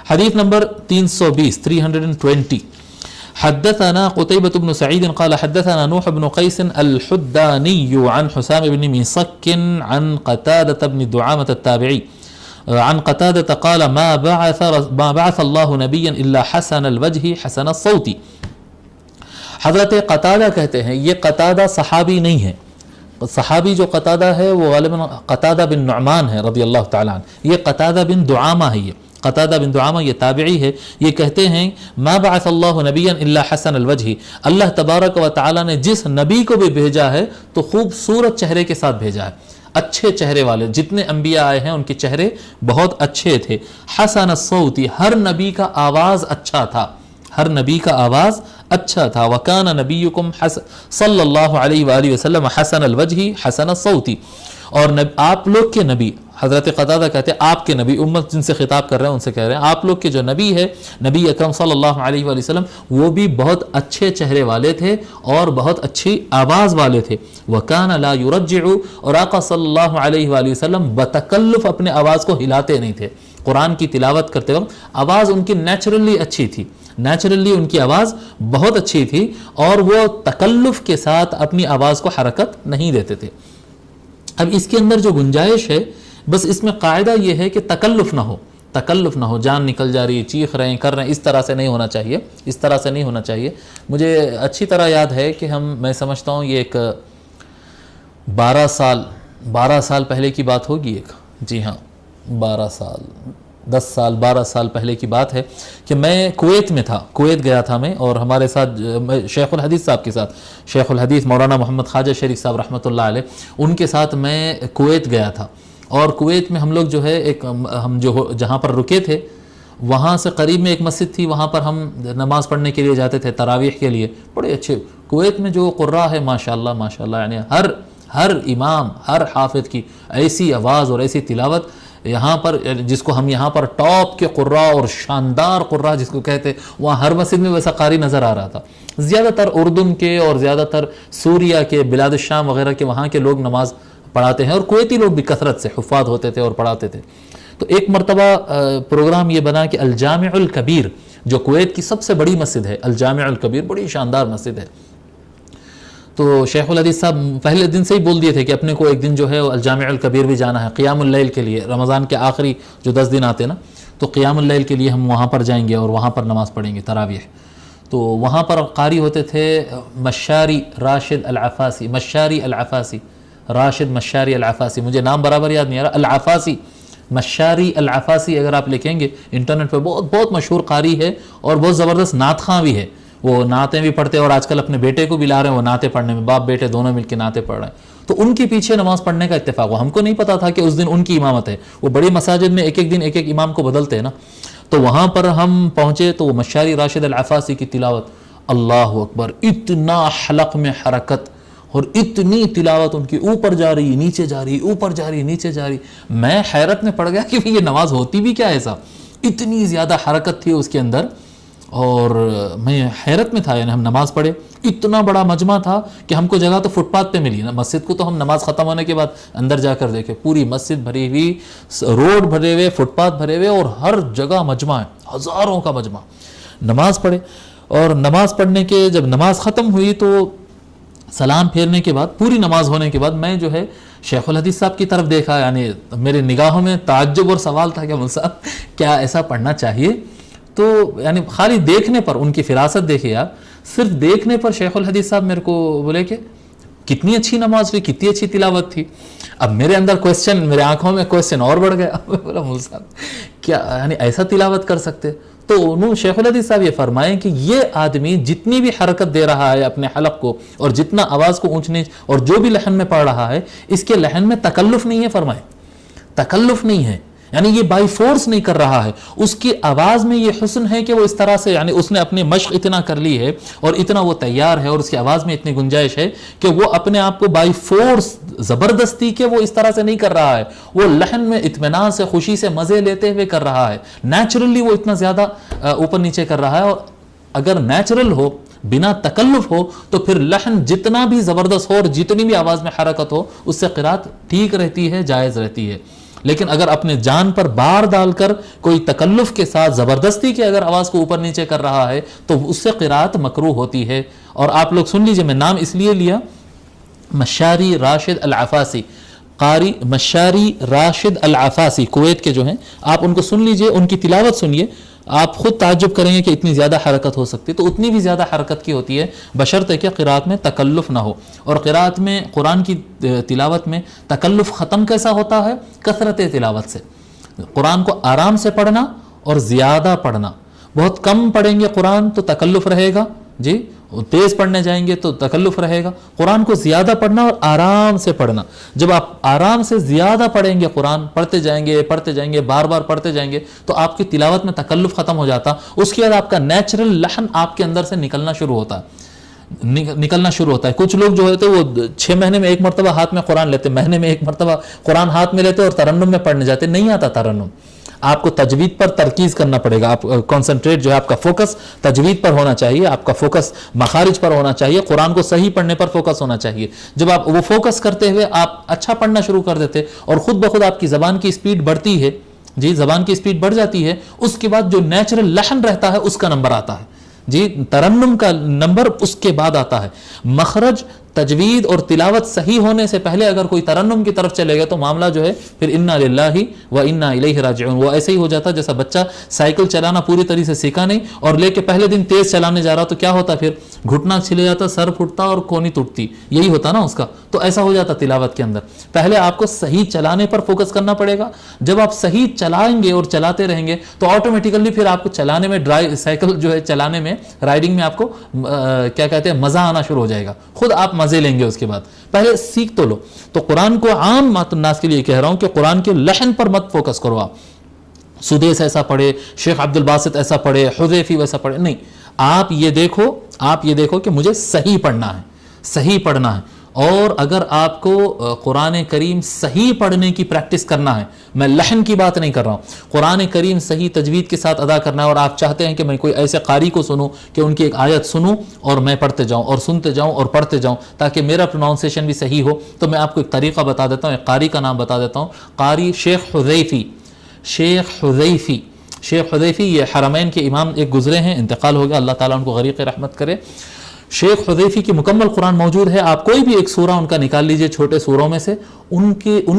حدیث نمبر 320 حدثنا قتيبة بن سعيد قال حدثنا نوح بن قيس الحداني عن حسام بن ميصك عن قتادة بن دعامة التابعي عن قتادة قال ما بعث الله نبيا إلا حسن الوجه حسن الصوت. حضرت قتادہ کہتے ہیں، یہ قتادہ صحابی نہیں ہے، صحابی جو قتادہ ہے وہ غالباً قتادہ بن نعمان ہے رضی اللہ تعالیٰ عنہ، یہ قتادہ بن دعامہ ہے، یہ قتادہ بن دعامہ یہ تابعی ہے. یہ کہتے ہیں ما بعث اللہ نبیا الا حسن الوجہ، اللہ تبارک و تعالیٰ نے جس نبی کو بھی بھیجا ہے تو خوبصورت چہرے کے ساتھ بھیجا ہے، اچھے چہرے والے. جتنے انبیاء آئے ہیں ان کے چہرے بہت اچھے تھے. حسن الصوت، ہر نبی کا آواز اچھا تھا، ہر نبی کا آواز اچھا تھا. وکان نبیکم صلی اللہ علیہ وآلہ وسلم حسن الوجہ حسن الصوت، اور آپ لوگ کے نبی، حضرت قتادہ کہتے ہیں آپ کے نبی، امت جن سے خطاب کر رہے ہیں ان سے کہہ رہے ہیں آپ لوگ کے جو نبی ہے نبی اکرم صلی اللہ علیہ وآلہ وسلم، وہ بھی بہت اچھے چہرے والے تھے اور بہت اچھی آواز والے تھے. وکان لا یرجع، اور آقا صلی اللہ علیہ وآلہ وسلم بتکلف اپنے آواز کو ہلاتے نہیں تھے. قرآن کی تلاوت کرتے وقت آواز ان کی نیچرلی اچھی تھی، نیچرلی ان کی آواز بہت اچھی تھی اور وہ تکلف کے ساتھ اپنی آواز کو حرکت نہیں دیتے تھے. اب اس کے اندر جو گنجائش ہے، بس اس میں قاعدہ یہ ہے کہ تکلف نہ ہو، تکلف نہ ہو، جان نکل جا رہی، چیخ رہے ہیں، کر رہے ہیں، اس طرح سے نہیں ہونا چاہیے، اس طرح سے نہیں ہونا چاہیے. مجھے اچھی طرح یاد ہے کہ میں سمجھتا ہوں یہ ایک 12 سال پہلے کی بات ہوگی، ایک جی ہاں 12 سال پہلے کی بات ہے کہ میں کویت میں تھا، کویت گیا تھا میں، اور ہمارے ساتھ شیخ الحدیث صاحب کے ساتھ، شیخ الحدیث مولانا محمد خواجہ شریف صاحب رحمۃ اللہ علیہ، ان کے ساتھ میں کویت گیا تھا. اور کویت میں ہم لوگ جو ہے ہم جہاں پر رکے تھے وہاں سے قریب میں ایک مسجد تھی، وہاں پر ہم نماز پڑھنے کے لیے جاتے تھے تراویح کے لیے. بڑے اچھے کویت میں جو قراء ہے ماشاءاللہ ماشاءاللہ، یعنی ہر امام ہر حافظ کی ایسی آواز اور ایسی تلاوت یہاں پر، جس کو ہم یہاں پر ٹاپ کے قراء اور شاندار قراء جس کو کہتے، وہاں ہر مسجد میں ویسا قاری نظر آ رہا تھا. زیادہ تر اردن کے اور زیادہ تر سوریہ کے، بلاد الشام وغیرہ کے وہاں کے لوگ نماز پڑھاتے ہیں، اور کویتی لوگ بھی کثرت سے حفاظ ہوتے تھے اور پڑھاتے تھے. تو ایک مرتبہ پروگرام یہ بنا کہ الجامع الکبیر، جو کویت کی سب سے بڑی مسجد ہے، الجامع الکبیر بڑی شاندار مسجد ہے. تو شیخ الحدیث صاحب پہلے دن سے ہی بول دیے تھے کہ اپنے کو ایک دن جو ہے الجامع الکبیر بھی جانا ہے قیام اللیل کے لیے. رمضان کے آخری جو 10 دن آتے نا، تو قیام اللیل کے لیے ہم وہاں پر جائیں گے اور وہاں پر نماز پڑھیں گے تراویح. تو وہاں پر قاری ہوتے تھے مشاری راشد العفاسی، مجھے نام برابر یاد نہیں آ رہا، العفاسی، مشاری العفاسی اگر آپ لکھیں گے انٹرنیٹ پہ، بہت مشہور قاری ہے اور بہت زبردست نعت خواں بھی ہے. وہ نعتیں بھی پڑھتے اور آج کل اپنے بیٹے کو بھی لا رہے ہیں وہ نعتیں پڑھنے میں، باپ بیٹے دونوں مل کے نعتیں پڑھ رہے ہیں. تو ان کے پیچھے نماز پڑھنے کا اتفاق ہوا. ہم کو نہیں پتا تھا کہ اس دن ان کی امامت ہے. وہ بڑی مساجد میں ایک دن ایک امام کو بدلتے ہیں نا. تو وہاں پر ہم پہنچے تو وہ مشاری راشد العفاسی کی تلاوت، اللہ اکبر، اتنا حلق میں حرکت اور اتنی تلاوت ان کی، اوپر جا رہی نیچے جا رہی، اوپر جا رہی نیچے جا رہی. میں حیرت میں پڑ گیا کہ یہ نماز ہوتی بھی کیا ایسا، اتنی زیادہ حرکت تھی اس کے اندر. اور میں حیرت میں تھا، یعنی ہم نماز پڑھے، اتنا بڑا مجمع تھا کہ ہم کو جگہ تو فٹ پاتھ پہ ملی نا. مسجد کو تو ہم نماز ختم ہونے کے بعد اندر جا کر دیکھے، پوری مسجد بھری ہوئی، روڈ بھرے ہوئے، فٹ پاتھ بھرے ہوئے، اور ہر جگہ مجمع ہے، ہزاروں کا مجمع. نماز پڑھے، اور نماز پڑھنے کے جب نماز ختم ہوئی تو سلام پھیرنے کے بعد، پوری نماز ہونے کے بعد میں جو ہے شیخ الحدیث صاحب کی طرف دیکھا. یعنی میرے نگاہوں میں تعجب اور سوال تھا کہ مول صاحب کیا ایسا پڑھنا چاہیے؟ تو یعنی خالی دیکھنے پر ان کی فراست دیکھیے آپ، صرف دیکھنے پر شیخ الحدیث صاحب میرے کو بولے کہ کتنی اچھی نماز ہوئی، کتنی اچھی تلاوت تھی. اب میرے اندر کوسچن، میرے آنکھوں میں کوسچن اور بڑھ گیا. بولا مول صاحب کیا یعنی ایسا تلاوت کر سکتے؟ تو انہوں شیخ الحدیث صاحب یہ فرمائیں کہ یہ آدمی جتنی بھی حرکت دے رہا ہے اپنے حلق کو، اور جتنا آواز کو اونچ نیچ اور جو بھی لحن میں پڑھ رہا ہے، اس کے لحن میں تکلف نہیں ہے. فرمائیں تکلف نہیں ہے، یعنی یہ بائی فورس نہیں کر رہا ہے. اس کی آواز میں یہ حسن ہے کہ وہ اس طرح سے، یعنی اس نے اپنی مشق اتنا کر لی ہے اور اتنا وہ تیار ہے، اور اس کی آواز میں اتنی گنجائش ہے کہ وہ اپنے آپ کو بائی فورس زبردستی کے وہ اس طرح سے نہیں کر رہا ہے. وہ لحن میں اطمینان سے، خوشی سے، مزے لیتے ہوئے کر رہا ہے. نیچرلی وہ اتنا زیادہ اوپر نیچے کر رہا ہے. اور اگر نیچرل ہو، بنا تکلف ہو، تو پھر لحن جتنا بھی زبردست ہو اور جتنی بھی آواز میں حرکت ہو، اس سے قرات ٹھیک رہتی ہے، جائز رہتی ہے. لیکن اگر اپنے جان پر بار ڈال کر کوئی تکلف کے ساتھ زبردستی کے اگر آواز کو اوپر نیچے کر رہا ہے تو اس سے قرات مکروہ ہوتی ہے. اور آپ لوگ سن لیجئے، میں نام اس لیے لیا، مشاری راشد العفاسی، قاری مشاری راشد العفاسی کویت کے جو ہیں، آپ ان کو سن لیجئے، ان کی تلاوت سنیے، آپ خود تعجب کریں گے کہ اتنی زیادہ حرکت ہو سکتی ہے. تو اتنی بھی زیادہ حرکت کی ہوتی ہے بشرطے کہ قرات میں تکلف نہ ہو. اور قرات میں، قرآن کی تلاوت میں تکلف ختم کیسا ہوتا ہے؟ کثرت تلاوت سے. قرآن کو آرام سے پڑھنا اور زیادہ پڑھنا. بہت کم پڑھیں گے قرآن تو تکلف رہے گا، جی تیز پڑھنے جائیں گے تو تکلف رہے گا. قرآن کو زیادہ پڑھنا اور آرام سے پڑھنا. جب آپ آرام سے زیادہ پڑھیں گے، قرآن پڑھتے جائیں گے، بار بار پڑھتے جائیں گے، تو آپ کی تلاوت میں تکلف ختم ہو جاتا. اس کے بعد آپ کا نیچرل لحن آپ کے اندر سے نکلنا شروع ہوتا ہے. کچھ لوگ جو ہوتے وہ 6 مہینے میں ایک مرتبہ ہاتھ میں قرآن لیتے، مہینے میں ایک مرتبہ قرآن ہاتھ میں لیتے اور ترنم میں پڑھنے جاتے. نہیں آتا ترنم. آپ کو تجوید پر ترکیز کرنا پڑے گا. آپ کنسنٹریٹ جو ہے، آپ کا فوکس تجوید پر ہونا چاہیے، آپ کا فوکس مخارج پر ہونا چاہیے، قرآن کو صحیح پڑھنے پر فوکس ہونا چاہیے. جب آپ وہ فوکس کرتے ہوئے آپ اچھا پڑھنا شروع کر دیتے اور خود بخود آپ کی زبان کی اسپیڈ بڑھتی ہے، جی زبان کی اسپیڈ بڑھ جاتی ہے. اس کے بعد جو نیچرل لحن رہتا ہے اس کا نمبر آتا ہے، جی ترنم کا نمبر اس کے بعد آتا ہے. مخرج، تجوید اور تلاوت صحیح ہونے سے پہلے اگر کوئی ترنم کی طرف چلے گا تو معاملہ جو ہے پھر انا للہ و انا الیہ راجعون. وہ ایسے ہی ہو جاتا جیسا بچہ سائیکل چلانا پوری طریقے سے سیکھا نہیں اور لے کے پہلے دن تیز چلانے جا رہا تو کیا ہوتا، پھر گھٹنا چھلے جاتا، سر پھٹتا اور کونی ٹوٹتی. یہی ہوتا نا اس کا. تو ایسا ہو جاتا تلاوت کے اندر. پہلے آپ کو صحیح چلانے پر فوکس کرنا پڑے گا. جب آپ صحیح چلائیں گے اور چلاتے رہیں گے تو آٹومیٹیکلی پھر آپ کو چلانے میں، سائیکل جو ہے چلانے میں، رائڈنگ میں آپ کو کیا کہتے ہیں، مزہ آنا شروع ہو جائے گا. خود آپ مزے لیں گے. اس کے بعد پہلے سیکھ تو لو. تو قرآن کو عام الناس کے لیے کہہ رہا ہوں کہ قرآن کے لحن پر مت فوکس کرو. آپ سدیس ایسا پڑھے، شیخ عبد الباسط ایسا پڑھے، حذیفی ویسا پڑھے، نہیں. آپ یہ دیکھو کہ مجھے صحیح پڑھنا ہے. اور اگر آپ کو قرآن کریم صحیح پڑھنے کی پریکٹس کرنا ہے، میں لحن کی بات نہیں کر رہا ہوں، قرآن کریم صحیح تجوید کے ساتھ ادا کرنا ہے، اور آپ چاہتے ہیں کہ میں کوئی ایسے قاری کو سنوں کہ ان کی ایک آیت سنوں اور میں پڑھتے جاؤں اور سنتے جاؤں اور پڑھتے جاؤں تاکہ میرا پروناؤنسیشن بھی صحیح ہو، تو میں آپ کو ایک طریقہ بتا دیتا ہوں، ایک قاری کا نام بتا دیتا ہوں. قاری شیخ حذیفی یہ حرمین کے امام ایک گزرے ہیں، انتقال ہو گیا، اللہ تعالیٰ ان کو غریق رحمت کرے. شیخ حذیفی کی مکمل قرآن موجود ہے. آپ کوئی بھی ایک سورہ ان کا نکال لیجئے چھوٹے سوروں میں سے، ان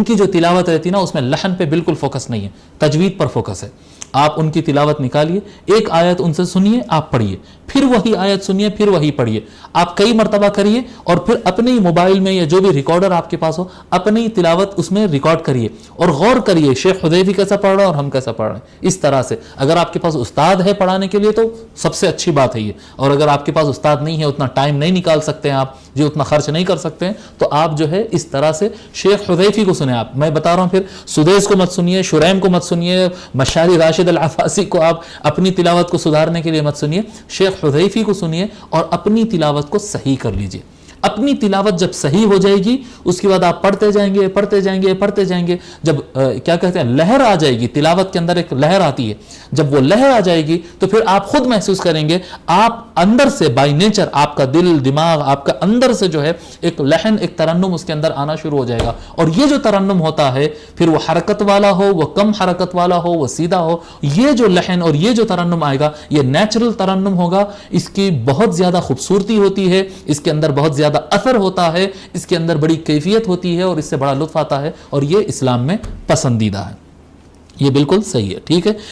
کی جو تلاوت رہتی نا اس میں لحن پہ بالکل فوکس نہیں ہے، تجوید پر فوکس ہے. آپ ان کی تلاوت نکالیے، ایک آیت ان سے سنیے، آپ پڑھیے، پھر وہی آیت سنیے، پھر وہی پڑھیے. آپ کئی مرتبہ کریے اور پھر اپنے موبائل میں یا جو بھی ریکارڈر آپ کے پاس ہو اپنی تلاوت اس میں ریکارڈ کریے اور غور کریے شیخ حذیفی کیسا پڑھ رہا ہے اور ہم کیسا پڑھ رہے ہیں. اس طرح سے اگر آپ کے پاس استاد ہے پڑھانے کے لیے تو سب سے اچھی بات ہے یہ. اور اگر آپ کے پاس استاد نہیں ہے، اتنا ٹائم نہیں نکال سکتے ہیں آپ، جو اتنا خرچ نہیں کر سکتے ہیں، تو آپ جو ہے اس طرح سے شیخ حذیفی کو سنیں. آپ میں بتا رہا ہوں، پھر سدیس کو مت سنیے، شریم کو مت سنیے، مشاری راشد العفاسی کو آپ اپنی تلاوت کو سدھارنے کے لیے مت سنیے، شیخ حذیفی کو سنیے اور اپنی تلاوت کو صحیح کر لیجئے. اپنی تلاوت جب صحیح ہو جائے گی اس کے بعد آپ پڑھتے جائیں گے. جب کیا کہتے ہیں، لہر آ جائے گی تلاوت کے اندر، ایک لہر آتی ہے، جب وہ لہر آ جائے گی تو پھر آپ خود محسوس کریں گے، آپ اندر سے بائی نیچر آپ کا دل دماغ آپ کا اندر سے جو ہے ایک لحن، ایک ترنم اس کے اندر آنا شروع ہو جائے گا. اور یہ جو ترنم ہوتا ہے پھر وہ حرکت والا ہو، وہ کم حرکت والا ہو، وہ سیدھا ہو، یہ جو لحن اور یہ جو ترنم آئے گا یہ نیچرل ترنم ہوگا. اس کی بہت زیادہ خوبصورتی ہوتی ہے، اس کے اندر بہت زیادہ اثر ہوتا ہے، اس کے اندر بڑی کیفیت ہوتی ہے اور اس سے بڑا لطف آتا ہے، اور یہ اسلام میں پسندیدہ ہے. یہ بالکل صحیح ہے. ٹھیک ہے.